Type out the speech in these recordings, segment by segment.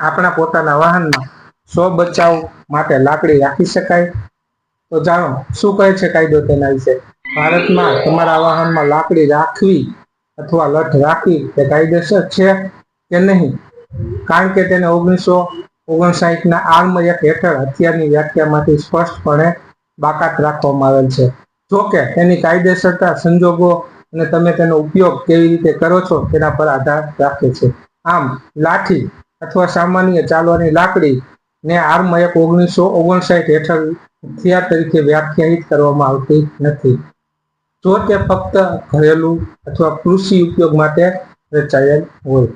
આપણા પોતાના વાહનમાં સ્વ બચાવ માટે લાકડી રાખી શકાય? તો જાણો શું કહે છે કાયદો તેના વિશે. ભારતમાં તમારા વાહનમાં લાકડી રાખવી અથવા લઠ રાખવી તે કાયદેસર છે કે નહીં? કારણ કે તેને 1959 આર્મ એક્ટ હેઠળ હથિયારની વ્યાખ્યામાંથી સ્પષ્ટપણે બાકાત રાખવામાં આવેલ છે. જોકે તેની કાયદેસરતા, સંજોગો અને તમે તેનો ઉપયોગ કેવી રીતે કરો છો તેના પર આધાર રાખે છે. આમ લાઠી અથવા સામાન્ય ચાલવાની લાકડી ને આર્મ એક્ટ 1959 હેઠળ હથિયાર તરીકે વ્યાખ્યાયિત કરવામાં આવતી નથી, જો તે ફક્ત ઘરેલું અથવા કૃષિ ઉપયોગ માટે રચાયેલ હોય.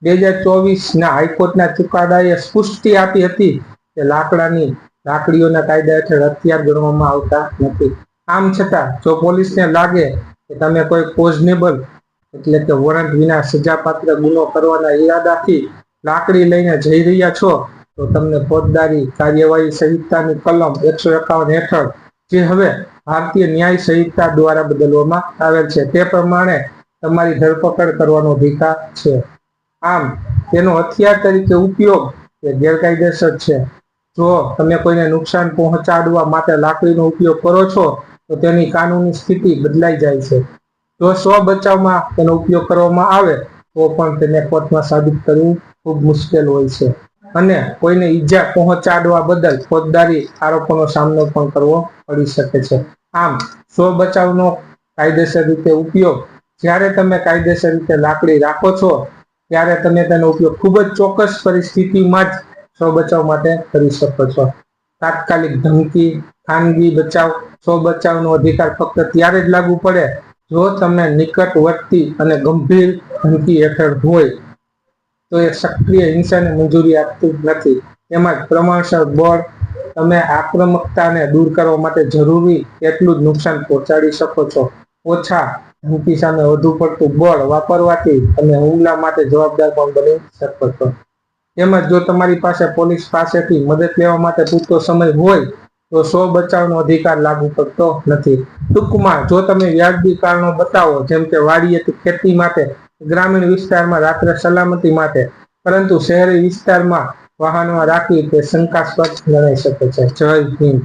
2024ના હાઈકોર્ટના ચુકાદાએ પુષ્ટિ આપી હતી કે લાકડીઓના કાયદા હેઠળ હથિયાર ગણવામાં આવતા નથી. આમ છતાં જો પોલીસને લાગે કે તમે કોઈ કોઝનેબલ એટલે કે વોરંટ વિના સજાપાત્ર ગુનો કરવાના ઈરાદાથી લાકડી લઈને જઈ રહ્યા છો, તો તમને ફોજદારી કાર્યવાહી સંહિતાની કલમ 151 હેઠળ, જે હવે ભારતીય ન્યાય સંહિતા દ્વારા બદલવામાં આવેલ છે, તે પ્રમાણે તમારી ધરપકડ કરવાનો અધિકાર છે. આમ તેનો હથિયાર તરીકે ઉપયોગ એ ગેરકાયદેસર છે. જો તમે કોઈને નુકસાન પહોંચાડવા માટે લાકડીનો ઉપયોગ કરો છો તો તેની કાનૂની સ્થિતિ બદલાઈ જાય છે. જો સ્વ બચાવમાં તેનો ઉપયોગ કરવામાં આવે તો પણ તેને કોર્ટમાં સાબિત કરવું ખૂબ મુશ્કેલ હોય છે અને કોઈને ઈજા પહોંચાડવા બદલ ફોજદારી આરોપોનો સામનો પણ કરવો પડી શકે છે. આમ સ્વ બચાવનો કાયદેસર રીતે ઉપયોગ, જ્યારે તમે કાયદેસર રીતે લાકડી રાખો છો ત્યારે તમે તેનો ઉપયોગ ખૂબ જ ચોક્કસ પરિસ્થિતિમાં જ સ્વ બચાવ માટે કરી શકો છો. તાત્કાલિક ધમકી, ખાનગી બચાવ, સ્વ બચાવનો અધિકાર ફક્ત ત્યારે જ લાગુ પડે જો તમે નિકટવર્તી અને ગંભીર ધમકી હેઠળ હોય, તો એ સક્રિય હિંસાને મંજૂરી આપતું નથી. તેમજ પ્રમાણસર બળ, તમે આક્રમકતાને દૂર કરવા માટે જરૂરી એટલું જ નુકસાન પહોંચાડી શકો છો. ઓછા ધમકી સામે વધુ પડતું બળ વાપરવાથી તમે હુમલા માટે જવાબદાર પણ બની શકો છો. તેમજ જો તમારી પાસે પોલીસ પાસેથી મદદ લેવા માટે પૂરતો સમય હોય તો સ્વ બચાવનો અધિકાર લાગુ પડતો નથી. ટૂંકમાં, જો તમે વ્યાજબી કારણો બતાવો, જેમ કે વાડીએથી ખેતી માટે, ગ્રામીણ વિસ્તારમાં રાત્રે સલામતી માટે, પરંતુ શહેરી વિસ્તારમાં વાહનો રાખવી તે શંકાસ્પદ ગણાઈ શકે છે. જય હિન્દ.